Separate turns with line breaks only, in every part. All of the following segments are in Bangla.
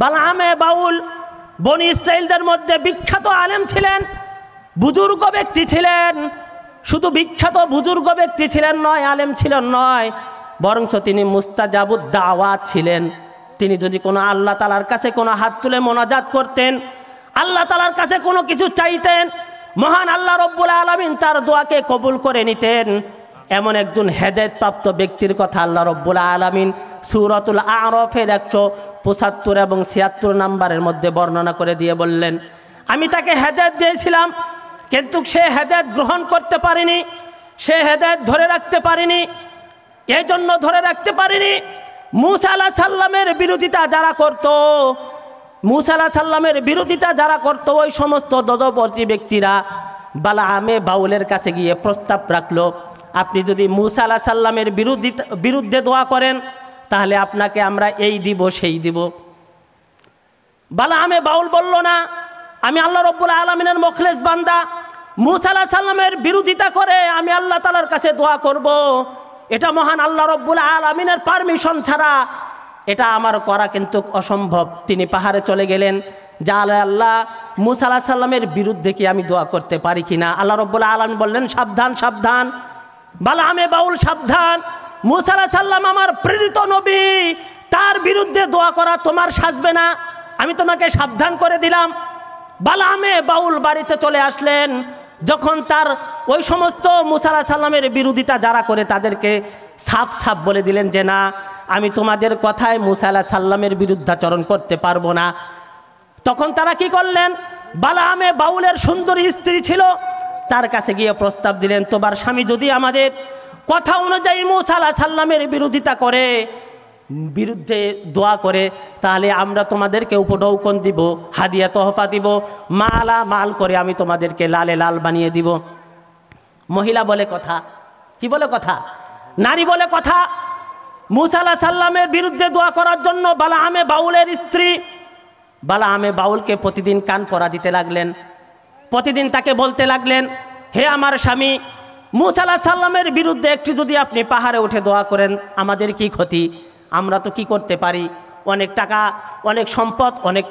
বালামে বাউল বনি ইসরাইলদের মধ্যে বিখ্যাত আলেম ছিলেন, বুজুর্গ ব্যক্তি ছিলেন। শুধু বিখ্যাত বুজুর্গ ব্যক্তি ছিলেন নয়, আলেম ছিলেন নয়, বরঞ্চ তিনি মুস্তাজাবুদ দাওয়াত ছিলেন। তিনি যদি কোনো আল্লাহ তাআলার কাছে কোনো হাত তুলে মোনাজাত করতেন, আল্লাহ তাআলার কাছে কোনো কিছু চাইতেন, মহান আল্লাহ রব্বুল আলামিন তার দোয়াকে কবুল করে নিতেন। এমন একজন হেদায়েতপ্রাপ্ত ব্যক্তির কথা আল্লাহ রব্বুল আলামিন সূরাতুল আরাফের 175 এবং 76 নম্বরের মধ্যে বর্ণনা করে দিয়ে বললেন, আমি তাকে হেদায়েত দিয়েছিলাম, কিন্তু সে হেদায়েত গ্রহণ করতে পারেনি, সে হেদায়েত ধরে রাখতে পারেনি। এই জন্য ধরে রাখতে পারেনি, মূসা আলাইহিস সালামের বিরোধিতা যারা করত, মূসা আলাইহিস সালামের বিরোধিতা যারা করত, ওই সমস্ত দদপতি ব্যক্তিরা বালামে বাউলের কাছে গিয়ে প্রস্তাব রাখলো, আপনি যদি মূসা আলাইহিস সালামের বিরুদ্ধে দোয়া করেন তাহলে আপনাকে আমরা এই দিব সেই দিব। বালামে বাউল বলল, না, আমি আল্লাহ রব্বুল আলামিনের মুখলেস বান্দা, মূসা আলাইহিস সালামের বিরোধিতা করে আমি আল্লাহ তাআলার কাছে দোয়া করব, এটা মহান আল্লাহ রব্বুল আলামিনের পারমিশন ছাড়া এটা আমার করা কিন্তু অসম্ভব। তিনি পাহাড়ে চলে গেলেন, যা আল্লাহ মূসা আলাইহিস সালামের বিরুদ্ধে কি আমি দোয়া করতে পারি কিনা। আল্লাহ রব্বুল আলামিন বললেন, সাবধান সাবধান বালামে বাউল, সাবধান, মূসা আলাইহিস সালাম আমার প্রেরিত নবী, তার বিরুদ্ধে দোয়া করা তোমার সাজবে না, আমি তোমাকে সাবধান করে দিলাম। বালামে বাউল বাড়িতে চলে আসলেন, যখন তার ওই সমস্ত মূসা আলাইহিস সালামের বিরোধিতা যারা করে তাদেরকে সাফ সাফ বলে দিলেন যে না, আমি তোমাদের কথায় মূসা আলাইহিস সালামের বিরুদ্ধাচরণ করতে পারবো না। তখন তারা কি করলেন, বালামে বাউলের সুন্দরী স্ত্রী ছিল, তার কাছে গিয়ে প্রস্তাব দিলেন, তোমার স্বামী যদি আমাদের কথা অনুযায়ী মূসা আলাইহিস সালামের বিরোধিতা করে, বিরুদ্ধে দোয়া করে, তাহলে আমরা তোমাদেরকে উপঢৌকন দিব, হাদিয়া তোহফা দিব, মালা মাল করে আমি তোমাদেরকে লালে লাল বানিয়ে দিব। মহিলা বলে কথা, কি বলে কথা, নারী বলে কথা। মূসা আলাইহিস সালামের বিরুদ্ধে দোয়া করার জন্য বালামে বাউলের স্ত্রী বালামে বাউলকে প্রতিদিন কান পরা দিতে লাগলেন, প্রতিদিন তাকে বলতে লাগলেন, হে আমার স্বামী, মূসা আলাইহিস সালামের বিরুদ্ধে একটু যদি আপনি পাহাড়ে উঠে দোয়া করেন আমাদের কি ক্ষতি, আমরা তো কি করতে পারি, অনেক টাকা, অনেক সম্পদ, অনেক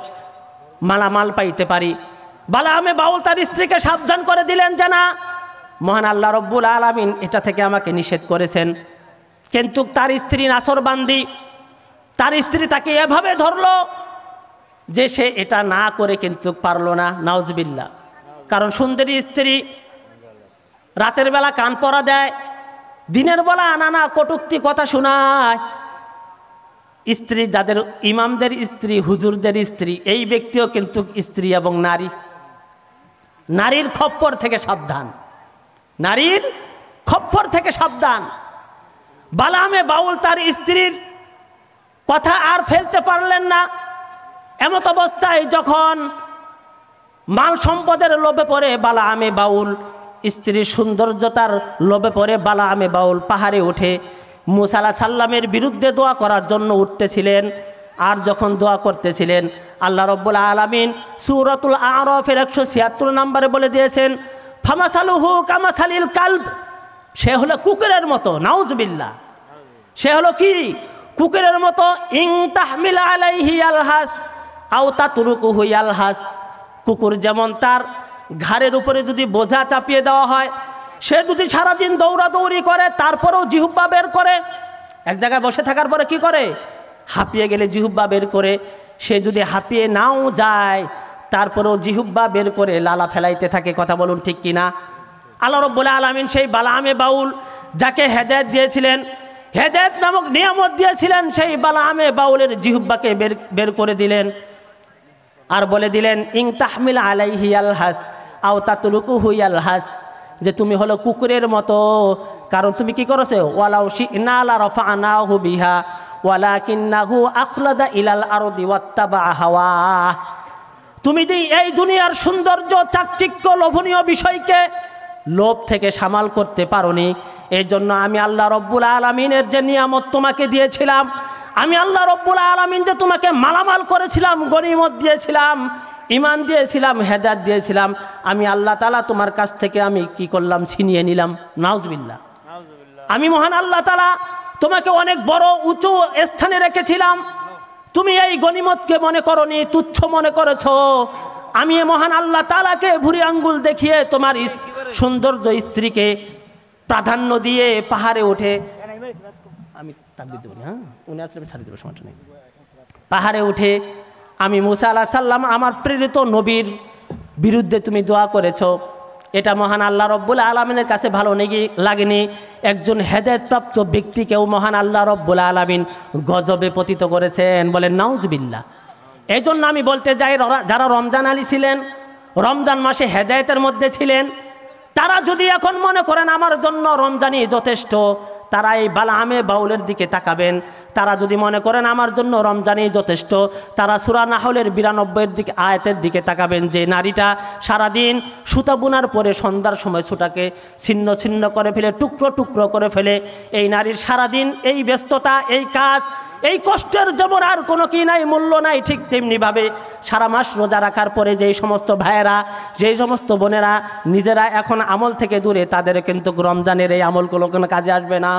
মালামাল পাইতে পারি। বালামে বাউল তার স্ত্রীকে সাবধান করে দিলেন যে না, মহান আল্লাহ রব্বুল আলামিন এটা থেকে আমাকে নিষেধ করেছেন। কিন্তু তার স্ত্রী নাছরবান্দি, তার স্ত্রী তাকে এভাবে ধরলো যে সে এটা না করে কিন্তু পারলো না, নাউজুবিল্লাহ। কারণ সুন্দরী স্ত্রী রাতের বেলা কান পরা দেয়, দিনের বেলা নানা কটূক্তি কথা শোনায়। স্ত্রী, যাদের ইমামদের স্ত্রী, হুজুরদের স্ত্রী, এই ব্যক্তিও কিন্তু স্ত্রী এবং নারী, নারীর খপ্পর থেকে সাবধান, নারীর খপ্পর থেকে সাবধান। বালামে বাউল তার স্ত্রীর কথা আর ফেলতে পারলেন না। এমত অবস্থায় যখন মাল সম্পদের লোভে পড়ে বালামে বাউল, স্ত্রীর সৌন্দর্যতার লোভে পড়ে বালামে বাউল পাহাড়ে উঠে মূসা আলাইহিস সালামের বিরুদ্ধে দোয়া করার জন্য উঠতেছিলেন। আর যখন দোয়া করতেছিলেন, আল্লাহ রব্বুল আলামিন সূরাতুল আরাফের 176 নম্বরে বলে দিয়েছেন, ফামাসালুহু কামাসালিল কালব, সে হলো কুকুরের মতো, নাউজুবিল্লাহ। সে হলো কি, কুকুরের মতো। ইন তাহমিল আলাইহি আলহাস আও তাতরুকুহু আলহাস, কুকুর যেমন তার ঘাড়ের উপরে যদি বোঝা চাপিয়ে দেওয়া হয়, সে যদি সারাদিন দৌড়াদৌড়ি করে তারপরেও জিহ্বা বের করে, এক জায়গায় বসে থাকার পরে কি করে, হাঁপিয়ে গেলে জিহ্বা বের করে, সে যদি হাঁপিয়ে নাও যায় তারপরেও জিহ্বা বের করে লালা ফেলাইতে থাকে। কথা বলুন ঠিক কিনা। আল্লাহ রাব্বুল আলামিন সেই বালামে বাউল যাকে হেদায়েত দিয়েছিলেন, হেদায়েত নামক নিয়ামত দিয়েছিলেন, সেই বালামে বাউলের জিহ্বাকে বের করে দিলেন আর বলে দিলেন, ইন তাহমিল আলাইহি আলহাস আও তাতরুকুহু আলহাস, যে তুমি হলো কুকুরের মতো। কারণ তুমি কি করেছো, ওয়ালাউ শি'না লা রাফা'নাহু বিহা ওয়ালাকিন্নাহু আখলাদা ইলাল আরদি ওয়াত্তাবা হাওয়া। তুমি যে এই দুনিয়ার সৌন্দর্য, চাকচিক্য, লোভনীয় বিষয়কে লোভ থেকে সামাল করতে পারোনি, এই জন্য আমি আল্লাহ রব্বুল আলামিনের যে নিয়ামত তোমাকে দিয়েছিলাম, আমি আল্লাহ রব্বুল আলামিন যে তোমাকে মালামাল করেছিলাম, গনিমত দিয়েছিলাম, ইমান দিয়েছিলাম, হেদায়েত দিয়েছিলাম, আমি আল্লাহ তাআলা তোমার কাছ থেকে আমি কি করলাম, ছিনিয়ে নিলাম। নাউজুবিল্লাহ। আমি মহান আল্লাহ তাআলা তোমাকে অনেক বড় উঁচু স্থানে রেখেছিলাম, তুমি এই গনিমতকে মনে করনি, তুচ্ছ মনে করেছো। আমি এ মহান আল্লাহ তাআলাকে ভুরি আঙ্গুল দেখিয়ে তোমার সৌন্দর্য স্ত্রীকে প্রাধান্য দিয়ে পাহাড়ে ওঠে, আমি তাকবীর দেব না, হ্যাঁ উনি আসলে ছাড়িয়ে দেবো, সমস্যা নেই। পাহাড়ে উঠে আমি মুসা আলাইহিস সালাম আমার প্রেরিত নবীর বিরুদ্ধে তুমি দোয়া করেছো, এটা মহান আল্লাহ রব্বুল আলামিনের কাছে ভালো লাগেনি। একজন হেদায়েতপ্রাপ্ত ব্যক্তিকেও মহান আল্লাহ রব্বুল আলামিন গজবে পতিত করেছেন, বলেন নাউজুবিল্লাহ। এই জন্য আমি বলতে যাই, যারা রমজান আলী ছিলেন, রমজান মাসে হেদায়েতের মধ্যে ছিলেন, তারা যদি এখন মনে করেন আমার জন্য রমজানই যথেষ্ট, তারা এই বালামে বাউলের দিকে তাকাবেন। তারা যদি মনে করেন আমার জন্য রমজানই যথেষ্ট, তারা সূরা নাহলের 92 দিকে আয়াতের দিকে তাকাবেন, যে নারীটা সারাদিন সুতা বুনার পরে সন্ধ্যার সময় সুতাকে ছিন্ন ছিন্ন করে ফেলে, টুকরো টুকরো করে ফেলে। এই নারীর সারাদিন এই ব্যস্ততা, এই কাজ, এই কষ্টের যেমন আর কোনো কি নাই, মূল্য নাই, ঠিক তেমনিভাবে সারা মাস রোজা রাখার পরে যেই সমস্ত ভাইয়েরা, যেই সমস্ত বোনেরা নিজেরা এখন আমল থেকে দূরে, তাদের কিন্তু রমজানের এই আমলগুলো কোনো কাজে আসবে না।